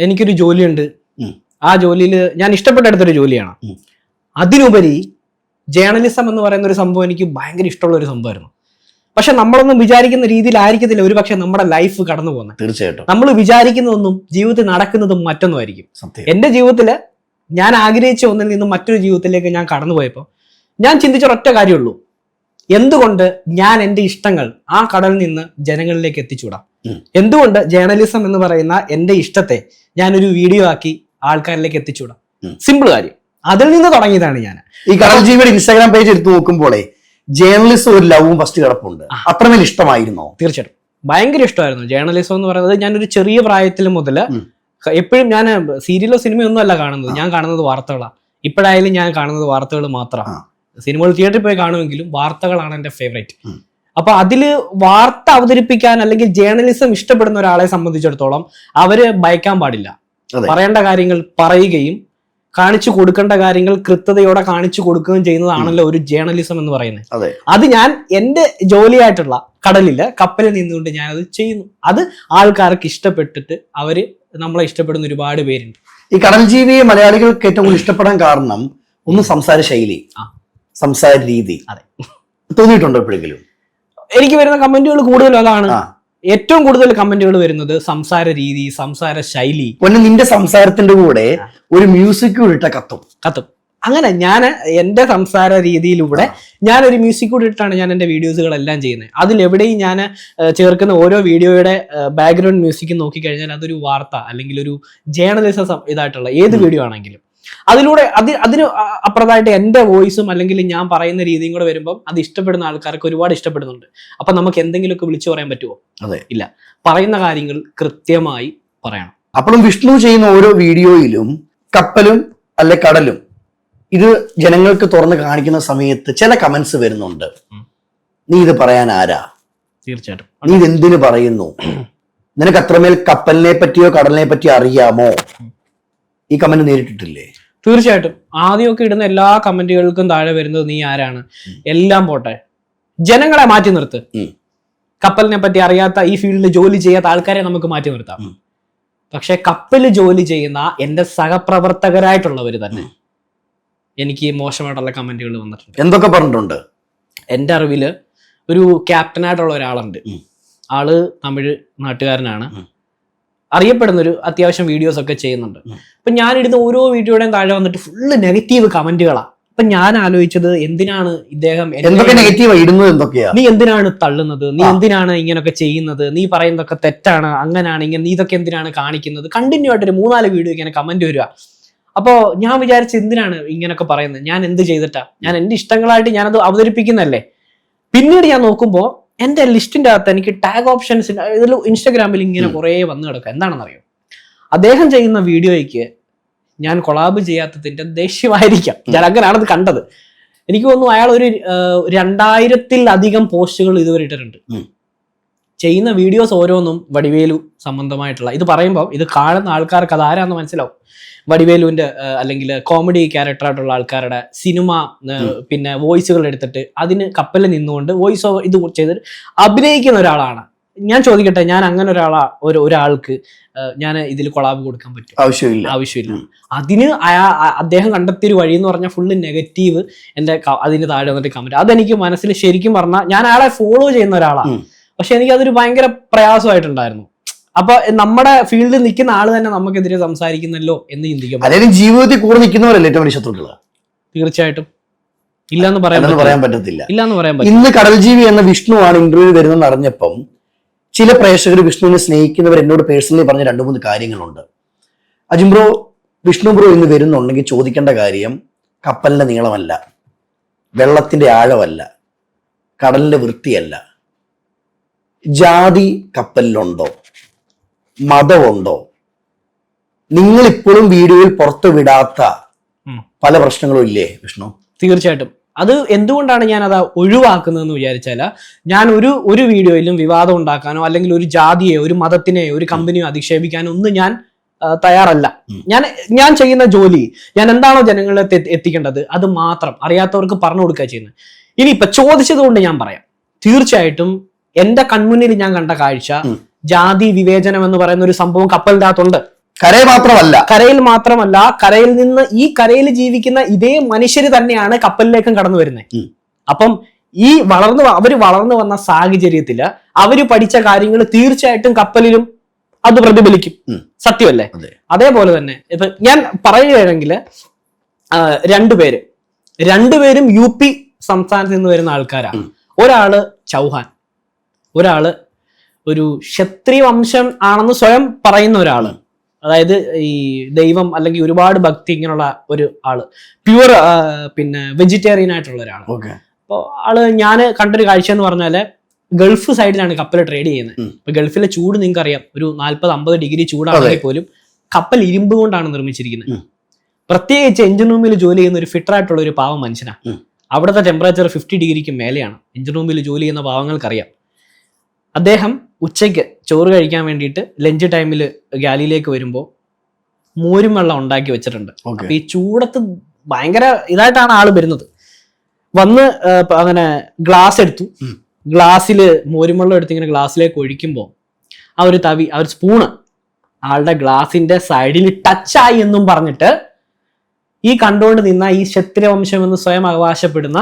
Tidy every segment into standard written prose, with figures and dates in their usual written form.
എനിക്കൊരു ജോലിയുണ്ട്. ആ ജോലിയിൽ ഞാൻ ഇഷ്ടപ്പെട്ടെടുത്തൊരു ജോലിയാണ്. അതിനുപരി ജേർണലിസം എന്ന് പറയുന്ന ഒരു സംഭവം എനിക്ക് ഭയങ്കര ഇഷ്ടമുള്ള ഒരു സംഭവമായിരുന്നു. പക്ഷെ നമ്മളൊന്നും വിചാരിക്കുന്ന രീതിയിലായിരിക്കത്തില്ല ഒരു പക്ഷെ നമ്മുടെ ലൈഫ് കടന്നു പോകുന്നത്. തീർച്ചയായിട്ടും നമ്മൾ വിചാരിക്കുന്നതൊന്നും ജീവിതത്തിൽ നടക്കുന്നതും മറ്റൊന്നുമായിരിക്കും. എന്റെ ജീവിതത്തിൽ ഞാൻ ആഗ്രഹിച്ച ഒന്നിൽ നിന്നും മറ്റൊരു ജീവിതത്തിലേക്ക് ഞാൻ കടന്നു പോയപ്പോൾ ഞാൻ ചിന്തിച്ച ഒറ്റ കാര്യമുള്ളൂ, എന്തുകൊണ്ട് ഞാൻ എൻ്റെ ഇഷ്ടങ്ങൾ ആ കടലിൽ നിന്ന് ജനങ്ങളിലേക്ക് എത്തിച്ചുകൂടാം? എന്തുകൊണ്ട് ജേർണലിസം എന്ന് പറയുന്ന എൻ്റെ ഇഷ്ടത്തെ ഞാനൊരു വീഡിയോ ആക്കി ആൾക്കാരിലേക്ക് എത്തിച്ചുകൂടാം? സിമ്പിൾ കാര്യം. അതിൽ നിന്ന് തുടങ്ങിയതാണ് ഞാൻ. ഈ കടൽ ജീവിയുടെ ഇൻസ്റ്റാഗ്രാം പേജ് എടുത്തു നോക്കുമ്പോഴേ ജേർണലിസം ഒരു ലവും ഫസ്റ്റ് കിടപ്പുണ്ട്. അത്രമേൽ ഇഷ്ടമായിരുന്നോ? തീർച്ചയായിട്ടും ഭയങ്കര ഇഷ്ടമായിരുന്നു ജേർണലിസം എന്ന് പറയുന്നത്. ഞാനൊരു ചെറിയ പ്രായത്തിൽ മുതൽ എപ്പോഴും ഞാൻ സീരിയലോ സിനിമയോ ഒന്നും അല്ല കാണുന്നത്, ഞാൻ കാണുന്നത് വാർത്തകളാണ്. ഇപ്പോഴായാലും ഞാൻ കാണുന്നത് വാർത്തകൾ മാത്രമാണ്. സിനിമകൾ തിയേറ്ററിൽ പോയി കാണുമെങ്കിലും വാർത്തകളാണ് എൻ്റെ ഫേവറേറ്റ്. അപ്പൊ അതില് വാർത്ത അവതരിപ്പിക്കാൻ അല്ലെങ്കിൽ ജേർണലിസം ഇഷ്ടപ്പെടുന്ന ഒരാളെ സംബന്ധിച്ചിടത്തോളം അവര് ഭയക്കാൻ പാടില്ല. പറയേണ്ട കാര്യങ്ങൾ പറയുകയും കാണിച്ചു കൊടുക്കേണ്ട കാര്യങ്ങൾ കൃത്യതയോടെ കാണിച്ചു കൊടുക്കുകയും ചെയ്യുന്നതാണല്ലോ ഒരു ജേർണലിസം എന്ന് പറയുന്നത്. അത് ഞാൻ എൻ്റെ ജോലിയായിട്ടുള്ള കടലില് കപ്പലിൽ നിന്നുകൊണ്ട് ഞാനത് ചെയ്യുന്നു. അത് ആൾക്കാർക്ക് ഇഷ്ടപ്പെട്ടിട്ട് അവര് നമ്മളെ ഇഷ്ടപ്പെടുന്ന ഒരുപാട് പേരുണ്ട്. ഈ കടൽ ജീവിയെ മലയാളികൾക്ക് ഏറ്റവും കൂടുതൽ ഇഷ്ടപ്പെടാൻ കാരണം ഒന്ന് സംസാര ശൈലി, സംസാര രീതി. അതെ, തോന്നിയിട്ടുണ്ടോ എപ്പോഴെങ്കിലും? എനിക്ക് വരുന്ന കമന്റുകൾ കൂടുതലും അതാണ്. ഏറ്റവും കൂടുതൽ കമന്റുകൾ വരുന്നത് സംസാര രീതി, സംസാര ശൈലി. നിന്റെ സംസാരത്തിന്റെ കൂടെ ഒരു മ്യൂസിക് കൂടി ഇട്ട കത്തും. അങ്ങനെ ഞാൻ എൻ്റെ സംസാര രീതിയിലൂടെ ഞാനൊരു മ്യൂസിക് കൂടി ഇട്ടാണ് ഞാൻ എൻ്റെ വീഡിയോസുകളെല്ലാം ചെയ്യുന്നത്. അതിലെവിടെയും ഞാൻ ചേർക്കുന്ന ഓരോ വീഡിയോയുടെ ബാക്ക്ഗ്രൗണ്ട് മ്യൂസിക് നോക്കിക്കഴിഞ്ഞാൽ അതൊരു വാർത്ത അല്ലെങ്കിൽ ഒരു ജേർണലിസം ഇതായിട്ടുള്ള ഏത് വീഡിയോ ആണെങ്കിലും അതിലൂടെ അതിന് അപ്പുറത്തായിട്ട് എൻ്റെ വോയിസും അല്ലെങ്കിൽ ഞാൻ പറയുന്ന രീതിയും കൂടെ വരുമ്പോൾ അത് ഇഷ്ടപ്പെടുന്ന ആൾക്കാർക്ക് ഒരുപാട് ഇഷ്ടപ്പെടുന്നുണ്ട്. അപ്പൊ നമുക്ക് എന്തെങ്കിലുമൊക്കെ വിളിച്ചു പറയാൻ പറ്റുമോ? അതെ, ഇല്ല. പറയുന്ന കാര്യങ്ങൾ കൃത്യമായി പറയണം. അപ്പോഴും വിഷ്ണു ചെയ്യുന്ന ഓരോ വീഡിയോയിലും കപ്പലും അല്ലെ കടലും ഇത് ജനങ്ങൾക്ക് തുറന്ന് കാണിക്കുന്ന സമയത്ത് ചില കമന്റ്സ് വരുന്നുണ്ട്. നീ ഇത് പറയാൻ ആരാ? തീർച്ചയായിട്ടും നീ ഇത് എന്തിനു പറയുന്നു? നിനക്ക് അത്രമേൽ കപ്പലിനെ പറ്റിയോ കടലിനെ പറ്റിയോ അറിയാമോ? ഈ കമന്റ് നേരിട്ടിട്ടില്ലേ? തീർച്ചയായിട്ടും. ആദ്യമൊക്കെ ഇടുന്ന എല്ലാ കമന്റുകൾക്കും താഴെ വരുന്നത് നീ ആരാണ്, എല്ലാം പോട്ടെ, ജനങ്ങളെ മാറ്റി നിർത്ത്. കപ്പലിനെ പറ്റി അറിയാത്ത, ഈ ഫീൽഡിൽ ജോലി ചെയ്യാത്ത ആൾക്കാരെ നമുക്ക് മാറ്റി നിർത്താം. പക്ഷെ കപ്പലിൽ ജോലി ചെയ്യുന്ന എൻ്റെ സഹപ്രവർത്തകരായിട്ടുള്ളവർ തന്നെ എനിക്ക് മോശമായിട്ടുള്ള കമന്റുകൾ വന്നിട്ടുണ്ട്. എന്തൊക്കെ പറഞ്ഞിട്ടുണ്ട്? എൻ്റെ അറിവില് ഒരു ക്യാപ്റ്റനായിട്ടുള്ള ഒരാളുണ്ട്. ആള് തമിഴ് നാട്ടുകാരനാണ്, അറിയപ്പെടുന്നൊരു അത്യാവശ്യം വീഡിയോസ് ഒക്കെ ചെയ്യുന്നുണ്ട്. അപ്പൊ ഞാനിടുന്ന ഓരോ വീഡിയോയുടെയും താഴെ വന്നിട്ട് ഫുള്ള് നെഗറ്റീവ് കമന്റുകളാണ്. അപ്പൊ ഞാൻ ആലോചിച്ചത് എന്തിനാണ് ഇദ്ദേഹം നീ എന്തിനാണ് തള്ളുന്നത്, നീ എന്തിനാണ് ഇങ്ങനൊക്കെ ചെയ്യുന്നത്, നീ പറയുന്നതൊക്കെ തെറ്റാണ്, അങ്ങനെയാണ് ഇങ്ങനെ, നീ ഇതൊക്കെ എന്തിനാണ് കാണിക്കുന്നത്? കണ്ടിന്യൂ ആയിട്ടൊരു 3-4 വീഡിയോ ഇങ്ങനെ കമന്റ് വരിക. അപ്പോ ഞാൻ വിചാരിച്ച എന്തിനാണ് ഇങ്ങനൊക്കെ പറയുന്നത്, ഞാൻ എന്ത് ചെയ്തിട്ടാ? ഞാൻ എൻ്റെ ഇഷ്ടങ്ങളായിട്ട് ഞാനത് അവതരിപ്പിക്കുന്നല്ലേ. പിന്നീട് ഞാൻ നോക്കുമ്പോൾ എൻ്റെ ലിസ്റ്റിന്റെ അകത്ത് എനിക്ക് ടാഗ് ഓപ്ഷൻസ് ഇതിൽ ഇൻസ്റ്റാഗ്രാമിൽ ഇങ്ങനെ കുറേ വന്നു കിടക്കുക. എന്താണെന്നറിയോ? അദ്ദേഹം ചെയ്യുന്ന വീഡിയോയ്ക്ക് ഞാൻ കൊളാബ് ചെയ്യാത്തതിന്റെ ദേഷ്യമായിരിക്കാം, ഞാൻ അങ്ങനെയാണത് കണ്ടത്. എനിക്ക് തോന്നുന്നു അയാൾ ഒരു 2000-ൽ-അധികം പോസ്റ്റുകൾ ഇതുവരെ ഇട്ടിട്ടുണ്ട്. ചെയ്യുന്ന വീഡിയോസ് ഓരോന്നും വടിവേലു സംബന്ധമായിട്ടുള്ള. ഇത് പറയുമ്പോൾ ഇത് കാണുന്ന ആൾക്കാർക്ക് അത് ആരാന്ന് മനസ്സിലാവും. വടിവേലുവിന്റെ അല്ലെങ്കിൽ കോമഡി ക്യാരക്ടറായിട്ടുള്ള ആൾക്കാരുടെ സിനിമ പിന്നെ വോയിസുകൾ എടുത്തിട്ട് അതിന് കപ്പലിൽ നിന്നുകൊണ്ട് വോയിസ് ഓവർ ഇത് ചെയ്തിട്ട് അഭിനയിക്കുന്ന ഒരാളാണ്. ഞാൻ ചോദിക്കട്ടെ, ഞാൻ അങ്ങനെ ഒരാൾക്ക് ഞാൻ ഇതിൽ കൊളാബ് കൊടുക്കാൻ പറ്റും? ആവശ്യമില്ല. അതിന് അദ്ദേഹം കണ്ടെത്തിയൊരു വഴി എന്ന് പറഞ്ഞാൽ ഫുള്ള് നെഗറ്റീവ് എൻ്റെ അതിന് താഴെ വന്നിട്ട് കമന്റ്. അതെനിക്ക് മനസ്സിൽ ശരിക്കും പറഞ്ഞാൽ ഞാൻ അയാളെ ഫോളോ ചെയ്യുന്ന ഒരാളാണ്, പക്ഷെ എനിക്ക് അതൊരു ഭയങ്കര പ്രയാസമായിട്ടുണ്ടായിരുന്നു. അപ്പൊ നമ്മുടെ ഫീൽഡിൽ നിൽക്കുന്ന ആള് തന്നെ നമുക്കെതിരെ സംസാരിക്കുന്നല്ലോ എന്ന് ചിന്തിക്കും. അല്ലെങ്കിൽ ജീവിതത്തിൽ കൂടെ നിൽക്കുന്നവരല്ലേ ഏറ്റവും വലിയ ശത്രുക്കള്? തീർച്ചയായിട്ടും ഇല്ലാന്ന് പറയാൻ പറ്റത്തില്ല. ഇല്ലാന്ന് പറയാൻ പറ്റില്ല. ഇന്ന് കടൽ ജീവി എന്ന വിഷ്ണു ആണ് ഇന്റർവ്യൂ വരുന്നെന്ന് അറിഞ്ഞപ്പം ചില പ്രേക്ഷകർ വിഷ്ണുവിനെ സ്നേഹിക്കുന്നവർ എന്നോട് പേഴ്സണലി പറഞ്ഞ 2-3 കാര്യങ്ങളുണ്ട്. അജിം ബ്രോ, വിഷ്ണു ബ്രോ ഇന്ന് വരുന്നുണ്ടെങ്കിൽ ചോദിക്കേണ്ട കാര്യം കപ്പലിന്റെ നീളമല്ല, വെള്ളത്തിന്റെ ആഴമല്ല, കടലിന്റെ വൃത്തിയല്ല, ജാതി കപ്പലിലുണ്ടോ, മതമുണ്ടോ, നിങ്ങളിപ്പോഴും വീഡിയോയിൽ പുറത്തു വിടാത്ത പല പ്രശ്നങ്ങളും ഇല്ലേ വിഷ്ണു? തീർച്ചയായിട്ടും. അത് എന്തുകൊണ്ടാണ് ഞാൻ അത് ഒഴിവാക്കുന്നതെന്ന് വിചാരിച്ചാൽ, ഞാൻ ഒരു വീഡിയോയിലും വിവാദം ഉണ്ടാക്കാനോ അല്ലെങ്കിൽ ഒരു ജാതിയെയോ ഒരു മതത്തിനെയോ ഒരു കമ്പനിയോ അധിക്ഷേപിക്കാനോ ഒന്നും ഞാൻ തയ്യാറല്ല. ഞാൻ ചെയ്യുന്ന ജോലി, ഞാൻ എന്താണോ ജനങ്ങളെ എത്തിക്കേണ്ടത് അത് മാത്രം അറിയാത്തവർക്ക് പറഞ്ഞു കൊടുക്കുക ചെയ്യുന്നത്. ഇനിയിപ്പൊ ചോദിച്ചത് കൊണ്ട് ഞാൻ പറയാം, തീർച്ചയായിട്ടും എന്റെ കൺമുന്നിൽ ഞാൻ കണ്ട കാഴ്ച ജാതി വിവേചനം എന്ന് പറയുന്ന ഒരു സംഭവം കപ്പലിന്റെ അകത്തുണ്ട്. കരയിൽ മാത്രമല്ല, കരയിൽ നിന്ന് ഈ കരയിൽ ജീവിക്കുന്ന ഇതേ മനുഷ്യര് തന്നെയാണ് കപ്പലിലേക്കും കടന്നു വരുന്നത്. അപ്പം ഈ അവര് വളർന്നു വന്ന സാഹചര്യത്തില് അവര് പഠിച്ച കാര്യങ്ങൾ തീർച്ചയായിട്ടും കപ്പലിലും അത് പ്രതിഫലിക്കും. സത്യമല്ലേ? അതേപോലെ തന്നെ ഇപ്പൊ ഞാൻ പറയുകയാണെങ്കിൽ രണ്ടുപേരും UP സംസ്ഥാനത്ത് നിന്ന് വരുന്ന ആൾക്കാരാണ്. ഒരാള് ചൗഹാൻ, ഒരാള് ഒരു ക്ഷത്രിയ വംശം ആണെന്ന് സ്വയം പറയുന്ന ഒരാള്, അതായത് ഈ ദൈവം അല്ലെങ്കിൽ ഒരുപാട് ഭക്തി ഇങ്ങനെയുള്ള ഒരു ആള്, പ്യുവർ പിന്നെ വെജിറ്റേറിയൻ ആയിട്ടുള്ള ഒരാള്. അപ്പോൾ ആള് ഞാൻ കണ്ടൊരു കാഴ്ച എന്ന് പറഞ്ഞാല് ഗൾഫ് സൈഡിലാണ് കപ്പൽ ട്രേഡ് ചെയ്യുന്നത്. ഇപ്പൊ ഗൾഫിലെ ചൂട് നിങ്ങൾക്ക് അറിയാം, ഒരു 40-50 ഡിഗ്രി ചൂടാണെങ്കിൽ പോലും കപ്പൽ ഇരുമ്പ് കൊണ്ടാണ് നിർമ്മിച്ചിരിക്കുന്നത്. പ്രത്യേകിച്ച് എഞ്ചിൻ റൂമിൽ ജോലി ചെയ്യുന്ന ഒരു ഫിറ്റർ ആയിട്ടുള്ള ഒരു പാവം മനുഷ്യനാണ്. അവിടുത്തെ ടെമ്പറേച്ചർ 50 ഡിഗ്രിക്ക് മേലെയാണ്. എഞ്ചിൻ റൂമിൽ ജോലി ചെയ്യുന്ന പാവങ്ങൾക്കറിയാം. അദ്ദേഹം ഉച്ചയ്ക്ക് ചോറ് കഴിക്കാൻ വേണ്ടിയിട്ട് ലഞ്ച് ടൈമിൽ ഗാലിയിലേക്ക് വരുമ്പോൾ മോരും വെള്ളം ഉണ്ടാക്കി വെച്ചിട്ടുണ്ട്. അപ്പൊ ഈ ചൂടത്ത് ഭയങ്കര ഇതായിട്ടാണ് ആള് വരുന്നത്. വന്ന് അങ്ങനെ ഗ്ലാസ് എടുത്തു, ഗ്ലാസ്സിൽ മോരും വെള്ളം എടുത്ത് ഇങ്ങനെ ഗ്ലാസ്സിലേക്ക് ഒഴിക്കുമ്പോൾ ആ ഒരു സ്പൂണ് ആളുടെ ഗ്ലാസിന്റെ സൈഡിൽ ടച്ചായി എന്നും പറഞ്ഞിട്ട് ഈ കണ്ടുകൊണ്ട് നിന്ന ഈ ക്ഷത്രിയവംശം എന്ന് സ്വയം അവകാശപ്പെടുന്ന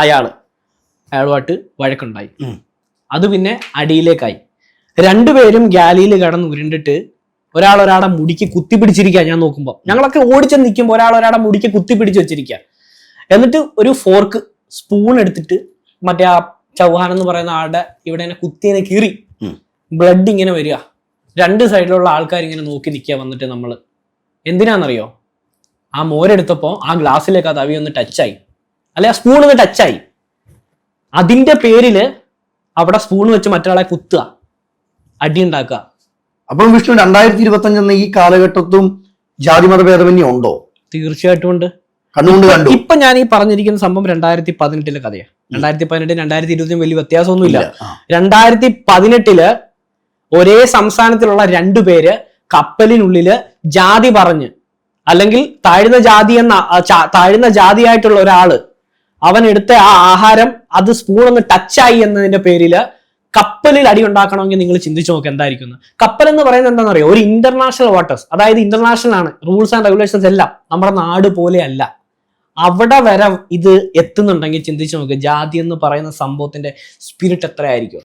അയാളുമായിട്ട് വഴക്കുണ്ടായി. അത് പിന്നെ അടിയിലേക്കായി. രണ്ടുപേരും ഗാലിയിൽ കടന്ന് ഉരുണ്ടിട്ട് ഒരാളുടെ മുടിക്ക് കുത്തിപ്പിടിച്ചിരിക്കുക. ഞാൻ നോക്കുമ്പോൾ ഞങ്ങളൊക്കെ ഓടിച്ചു നിൽക്കുമ്പോൾ ഒരാളുടെ മുടിക്ക് കുത്തിപ്പിടിച്ച് വെച്ചിരിക്കുക. എന്നിട്ട് ഒരു ഫോർക്ക് സ്പൂൺ എടുത്തിട്ട് മറ്റേ ആ ചൗഹാൻ എന്ന് പറയുന്ന ആളുടെ ഇവിടെ ഇങ്ങനെ കുത്തിനെ കീറി ബ്ലഡ് ഇങ്ങനെ വരിക. രണ്ട് സൈഡിലുള്ള ആൾക്കാർ ഇങ്ങനെ നോക്കി നിൽക്കുക. വന്നിട്ട് നമ്മൾ എന്തിനാണെന്നറിയോ, ആ മോരെടുത്തപ്പോൾ ആ ഗ്ലാസ്സിലേക്ക് ആ തവി ഒന്ന് ടച്ചായി, അല്ലെ ആ സ്പൂൺ ഒന്ന് ടച്ചായി. അതിന്റെ പേരില് അവിടെ സ്പൂൺ വെച്ച് മറ്റൊരാളെ കുത്തുക, അടിയുണ്ടാക്കുക. അപ്പോൾ വിഷ്ണു 2025 എന്ന ഈ കാലഘട്ടത്തും ജാതി മതഭേദമന്യേ ഉണ്ടോ? തീർച്ചയായിട്ടും ഉണ്ട്. കണ്ടുകൊണ്ട് കണ്ടു. ഇപ്പൊ ഞാൻ ഈ പറഞ്ഞിരിക്കുന്ന സംഭവം 2018 കഥയാണ്. 2018 2020 വലിയ വ്യത്യാസമൊന്നുമില്ല. 2018 ഒരേ സംസ്ഥാനത്തിലുള്ള രണ്ടുപേര് കപ്പലിനുള്ളില് ജാതി പറഞ്ഞ്, അല്ലെങ്കിൽ താഴ്ന്ന ജാതിയായിട്ടുള്ള ഒരാള് അവൻ എടുത്ത ആ ആഹാരം അത് സ്പൂൺ ഒന്ന് ടച്ചായി എന്നതിന്റെ പേരില് കപ്പലിൽ അടി ഉണ്ടാക്കണമെങ്കിൽ നിങ്ങൾ ചിന്തിച്ചു നോക്കുക എന്തായിരിക്കും. കപ്പൽ എന്ന് പറയുന്നത് എന്താണെന്നറിയോ, ഒരു ഇന്റർനാഷണൽ വാട്ടേഴ്സ്, അതായത് ഇന്റർനാഷണൽ ആണ്, റൂൾസ് ആൻഡ് റെഗുലേഷൻസ് എല്ലാം നമ്മുടെ നാട് പോലെ അല്ല. അവിടെ വരെ ഇത് എത്തുന്നുണ്ടെങ്കിൽ ചിന്തിച്ചു നോക്കുക ജാതി എന്ന് പറയുന്ന സംഭവത്തിന്റെ സ്പിരിറ്റ് എത്രയായിരിക്കും.